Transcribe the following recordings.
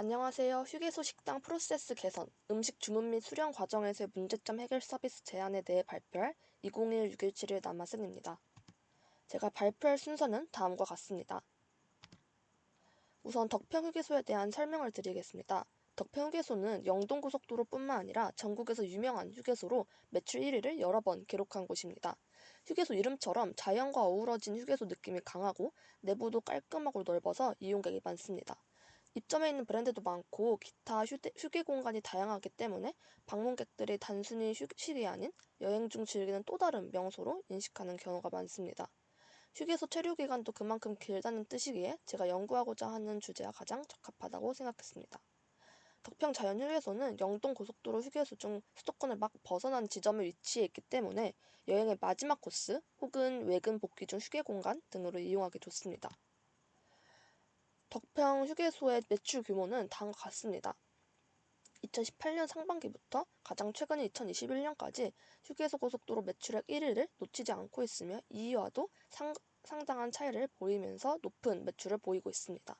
안녕하세요. 휴게소 식당 프로세스 개선, 음식 주문 및 수령 과정에서의 문제점 해결 서비스 제안에 대해 발표할 201617일 남아승입니다. 제가 발표할 순서는 다음과 같습니다. 우선 덕평휴게소에 대한 설명을 드리겠습니다. 덕평휴게소는 영동고속도로뿐만 아니라 전국에서 유명한 휴게소로 매출 1위를 여러 번 기록한 곳입니다. 휴게소 이름처럼 자연과 어우러진 휴게소 느낌이 강하고 내부도 깔끔하고 넓어서 이용객이 많습니다. 입점해 있는 브랜드도 많고 기타 휴게 공간이 다양하기 때문에 방문객들이 단순히 휴식이 아닌 여행 중 즐기는 또 다른 명소로 인식하는 경우가 많습니다. 휴게소 체류 기간도 그만큼 길다는 뜻이기에 제가 연구하고자 하는 주제와 가장 적합하다고 생각했습니다. 덕평 자연휴게소는 영동고속도로 휴게소 중 수도권을 막 벗어난 지점에 위치해 있기 때문에 여행의 마지막 코스 혹은 외근 복귀 중 휴게 공간 등으로 이용하기 좋습니다. 덕평 휴게소의 매출 규모는 다음과 같습니다. 2018년 상반기부터 가장 최근인 2021년까지 휴게소 고속도로 매출액 1위를 놓치지 않고 있으며 2위와도 상당한 차이를 보이면서 높은 매출을 보이고 있습니다.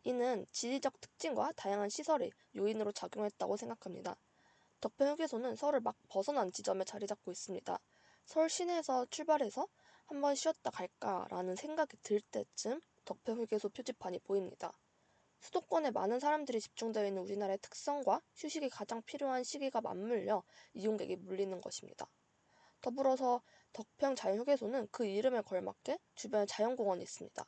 이는 지리적 특징과 다양한 시설이 요인으로 작용했다고 생각합니다. 덕평 휴게소는 서울을 막 벗어난 지점에 자리 잡고 있습니다. 서울 시내에서 출발해서 한번 쉬었다 갈까라는 생각이 들 때쯤 덕평 휴게소 표지판이 보입니다. 수도권에 많은 사람들이 집중되어 있는 우리나라의 특성과 휴식이 가장 필요한 시기가 맞물려 이용객이 몰리는 것입니다. 더불어서 덕평 자연휴게소는 그 이름에 걸맞게 주변에 자연공원이 있습니다.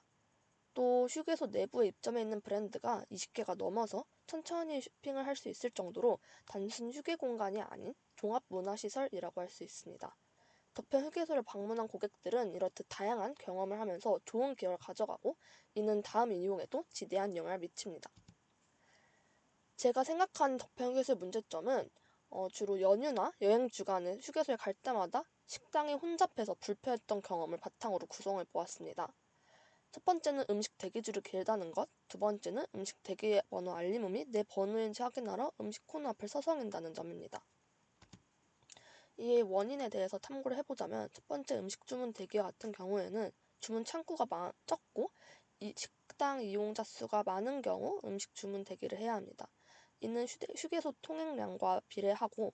또 휴게소 내부에 입점해 있는 브랜드가 20개가 넘어서 천천히 쇼핑을 할 수 있을 정도로 단순 휴게 공간이 아닌 종합문화시설이라고 할 수 있습니다. 덕평 휴게소를 방문한 고객들은 이렇듯 다양한 경험을 하면서 좋은 기억을 가져가고 이는 다음 이용에도 지대한 영향을 미칩니다. 제가 생각하는 덕평 휴게소의 문제점은 주로 연휴나 여행 주간에 휴게소에 갈 때마다 식당이 혼잡해서 불편했던 경험을 바탕으로 구성해 보았습니다. 첫 번째는 음식 대기줄이 길다는 것, 두 번째는 음식 대기 번호 알림 및 내 번호인지 확인하러 음식 코너 앞을 서성인다는 점입니다. 이의 원인에 대해서 탐구를 해보자면 첫 번째 음식 주문 대기와 같은 경우에는 주문 창구가 적고 식당 이용자 수가 많은 경우 음식 주문 대기를 해야 합니다. 이는 휴게소 통행량과 비례하고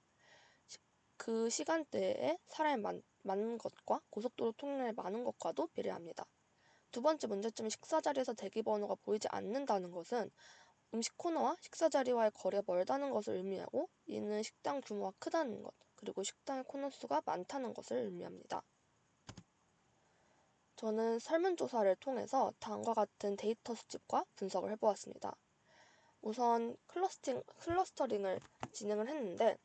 그 시간대에 사람이 많은 것과 고속도로 통행량이 많은 것과도 비례합니다. 두 번째 문제점은 식사 자리에서 대기 번호가 보이지 않는다는 것은 음식 코너와 식사 자리와의 거리가 멀다는 것을 의미하고 이는 식당 규모가 크다는 것, 그리고 식당의 코너 수가 많다는 것을 의미합니다. 저는 설문조사를 통해서 다음과 같은 데이터 수집과 분석을 해보았습니다. 우선 클러스터링을 진행을 했는데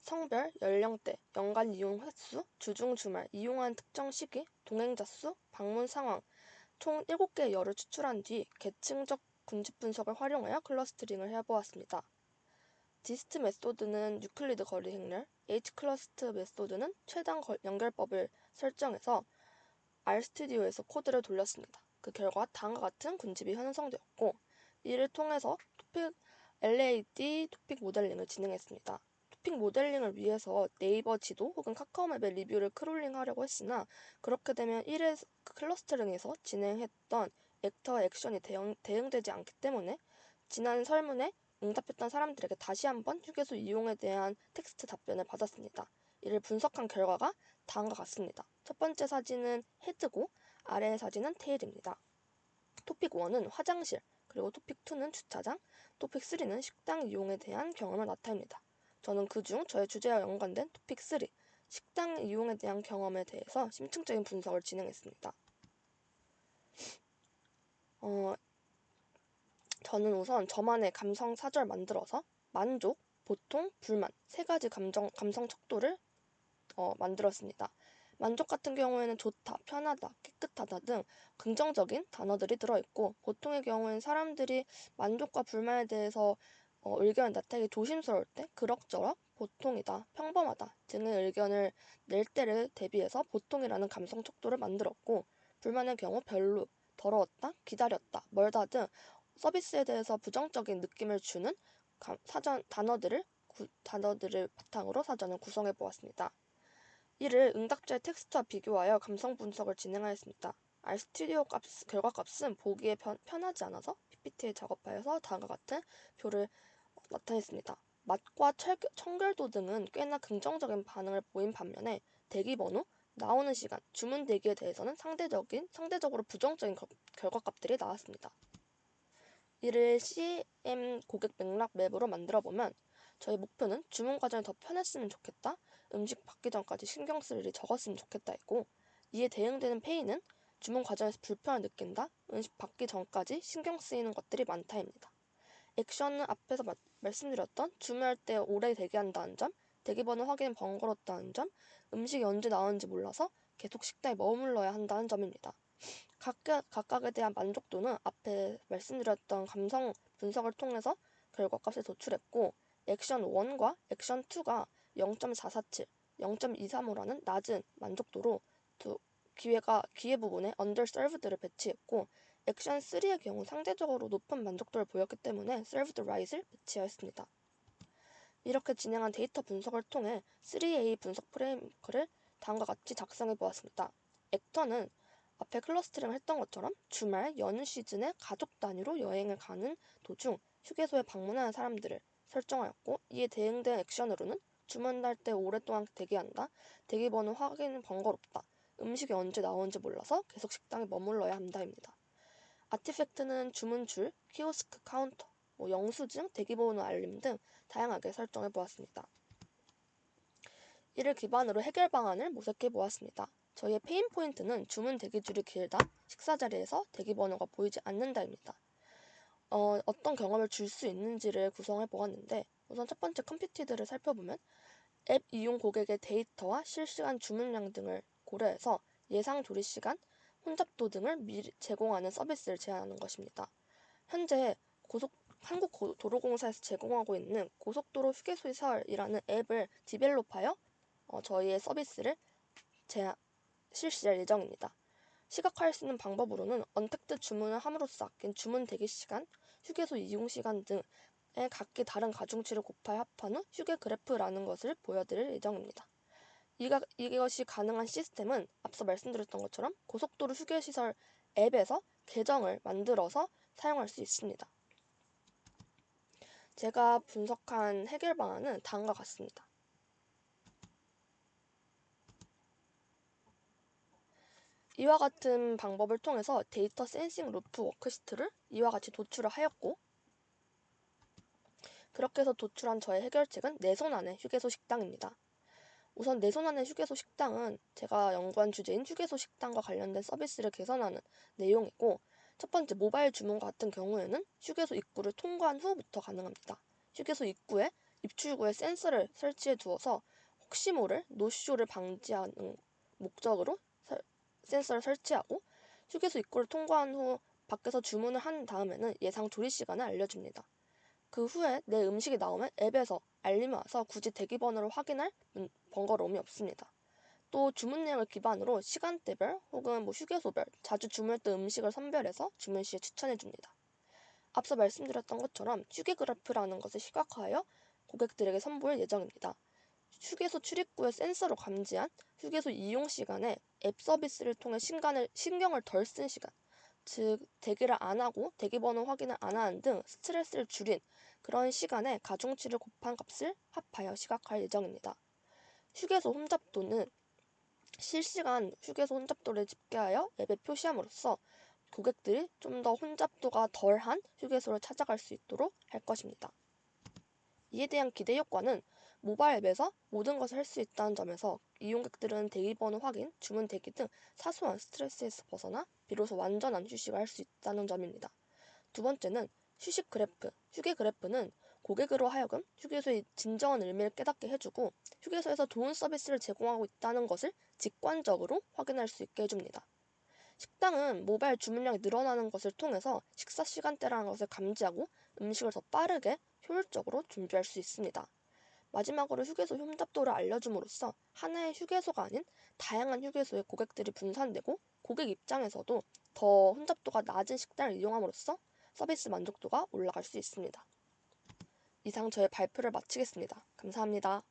성별, 연령대, 연간 이용 횟수, 주중 주말, 이용한 특정 시기, 동행자 수, 방문 상황 총 7개의 열을 추출한 뒤 계층적 군집 분석을 활용하여 클러스터링을 해보았습니다. 디스트 메소드는 유클리드 거리 행렬, H클러스트 메소드는 최단 연결법을 설정해서 RStudi오에서 코드를 돌렸습니다. 그 결과 다음과 같은 군집이 형성되었고 이를 통해서 LAD 토픽 모델링을 진행했습니다. 토픽 모델링을 위해서 네이버 지도 혹은 카카오맵의 리뷰를 크롤링하려고 했으나 그렇게 되면 1회 클러스터링에서 진행했던 액터와 액션이 대응되지 않기 때문에 지난 설문에 응답했던 사람들에게 다시 한번 휴게소 이용에 대한 텍스트 답변을 받았습니다. 이를 분석한 결과가 다음과 같습니다. 첫 번째 사진은 헤드고 아래의 사진은 테일입니다. 토픽 1은 화장실, 그리고 토픽 2는 주차장, 토픽 3는 식당 이용에 대한 경험을 나타냅니다. 저는 그중 저의 주제와 연관된 토픽 3, 식당 이용에 대한 경험에 대해서 심층적인 분석을 진행했습니다. 저는 우선 저만의 감성 사절 만들어서 만족, 보통, 불만 세 가지 감성 척도를 만들었습니다. 만족 같은 경우에는 좋다, 편하다, 깨끗하다 등 긍정적인 단어들이 들어있고 보통의 경우에는 사람들이 만족과 불만에 대해서 의견을 나타내기 조심스러울 때 그럭저럭, 보통이다, 평범하다 등의 의견을 낼 때를 대비해서 보통이라는 감성 척도를 만들었고 불만의 경우 별로, 더러웠다, 기다렸다, 멀다 등 서비스에 대해서 부정적인 느낌을 주는 단어들을 바탕으로 사전을 구성해 보았습니다. 이를 응답자의 텍스트와 비교하여 감성 분석을 진행하였습니다. RStudio 결과값은 보기에 편하지 않아서 PPT에 작업하여서 다음과 같은 표를 나타냈습니다. 맛과 청결도 등은 꽤나 긍정적인 반응을 보인 반면에 대기번호, 나오는 시간, 주문 대기에 대해서는 상대적으로 부정적인 결과값들이 나왔습니다. 이를 CM 고객 맥락 맵으로 만들어보면 저희 목표는 주문 과정이 더 편했으면 좋겠다, 음식 받기 전까지 신경 쓸 일이 적었으면 좋겠다이고, 이에 대응되는 페이는 주문 과정에서 불편을 느낀다, 음식 받기 전까지 신경 쓰이는 것들이 많다입니다. 액션은 앞에서 말씀드렸던 주문할 때 오래 대기한다는 점, 대기번호 확인 번거롭다는 점, 음식이 언제 나오는지 몰라서 계속 식당에 머물러야 한다는 점입니다. 각각에 대한 만족도는 앞에 말씀드렸던 감성 분석을 통해서 결과값을 도출했고, 액션 1과 액션 2가 0.447, 0.235라는 낮은 만족도로 기회 부분에 underserved를 배치했고, 액션 3의 경우 상대적으로 높은 만족도를 보였기 때문에 served right을 배치하였습니다. 이렇게 진행한 데이터 분석을 통해 3A 분석 프레임워크를 다음과 같이 작성해 보았습니다. 액터는 앞에 클러스터링을 했던 것처럼 주말, 연휴 시즌에 가족 단위로 여행을 가는 도중 휴게소에 방문하는 사람들을 설정하였고, 이에 대응된 액션으로는 주문할 때 오랫동안 대기한다, 대기번호 확인은 번거롭다, 음식이 언제 나오는지 몰라서 계속 식당에 머물러야 한다입니다. 아티팩트는 주문줄, 키오스크 카운터, 영수증, 대기번호 알림 등 다양하게 설정해 보았습니다. 이를 기반으로 해결 방안을 모색해 보았습니다. 저희의 페인 포인트는 주문 대기줄이 길다, 식사 자리에서 대기번호가 보이지 않는다입니다. 어떤 경험을 줄 수 있는지를 구성해 보았는데, 우선 첫 번째 컴퓨티드를 살펴보면 앱 이용 고객의 데이터와 실시간 주문량 등을 고려해서 예상 조리 시간, 혼잡도 등을 미리 제공하는 서비스를 제안하는 것입니다. 현재 한국도로공사에서 제공하고 있는 고속도로 휴게소설이라는 앱을 디벨롭하여 저희의 서비스를 실시할 예정입니다. 시각화할 수 있는 방법으로는 언택트 주문을 함으로써 아낀 주문 대기 시간, 휴게소 이용 시간 등의 각기 다른 가중치를 곱하여 합한 후 휴게 그래프라는 것을 보여드릴 예정입니다. 이것이 가능한 시스템은 앞서 말씀드렸던 것처럼 고속도로 휴게시설 앱에서 계정을 만들어서 사용할 수 있습니다. 제가 분석한 해결 방안은 다음과 같습니다. 이와 같은 방법을 통해서 데이터 센싱 루프 워크시트를 이와 같이 도출을 하였고, 그렇게 해서 도출한 저의 해결책은 내 손 안의 휴게소 식당입니다. 우선 내 손 안의 휴게소 식당은 제가 연구한 주제인 휴게소 식당과 관련된 서비스를 개선하는 내용이고, 첫 번째 모바일 주문 같은 경우에는 휴게소 입구를 통과한 후부터 가능합니다. 휴게소 입구에 입출구에 센서를 설치해 두어서 혹시 모를 노쇼를 방지하는 목적으로 센서를 설치하고, 휴게소 입구를 통과한 후 밖에서 주문을 한 다음에는 예상 조리 시간을 알려줍니다. 그 후에 내 음식이 나오면 앱에서 알림이 와서 굳이 대기번호를 확인할 번거로움이 없습니다. 또 주문 내용을 기반으로 시간대별 혹은 휴게소별 자주 주문했던 음식을 선별해서 주문 시에 추천해줍니다. 앞서 말씀드렸던 것처럼 휴게 그래프라는 것을 시각화하여 고객들에게 선보일 예정입니다. 휴게소 출입구에 센서로 감지한 휴게소 이용 시간에 앱 서비스를 통해 신경을 덜 쓴 시간, 즉 대기를 안 하고 대기번호 확인을 안 하는 등 스트레스를 줄인 그런 시간에 가중치를 곱한 값을 합하여 시각화할 예정입니다. 휴게소 혼잡도는 실시간 휴게소 혼잡도를 집계하여 앱에 표시함으로써 고객들이 좀 더 혼잡도가 덜한 휴게소를 찾아갈 수 있도록 할 것입니다. 이에 대한 기대 효과는 모바일 앱에서 모든 것을 할 수 있다는 점에서 이용객들은 대기번호 확인, 주문 대기 등 사소한 스트레스에서 벗어나 비로소 완전한 휴식을 할 수 있다는 점입니다. 두 번째는 휴식 그래프, 휴게 그래프는 고객으로 하여금 휴게소의 진정한 의미를 깨닫게 해주고 휴게소에서 좋은 서비스를 제공하고 있다는 것을 직관적으로 확인할 수 있게 해줍니다. 식당은 모바일 주문량이 늘어나는 것을 통해서 식사 시간대라는 것을 감지하고 음식을 더 빠르게 효율적으로 준비할 수 있습니다. 마지막으로 휴게소 혼잡도를 알려줌으로써 하나의 휴게소가 아닌 다양한 휴게소에 고객들이 분산되고 고객 입장에서도 더 혼잡도가 낮은 식당을 이용함으로써 서비스 만족도가 올라갈 수 있습니다. 이상 저의 발표를 마치겠습니다. 감사합니다.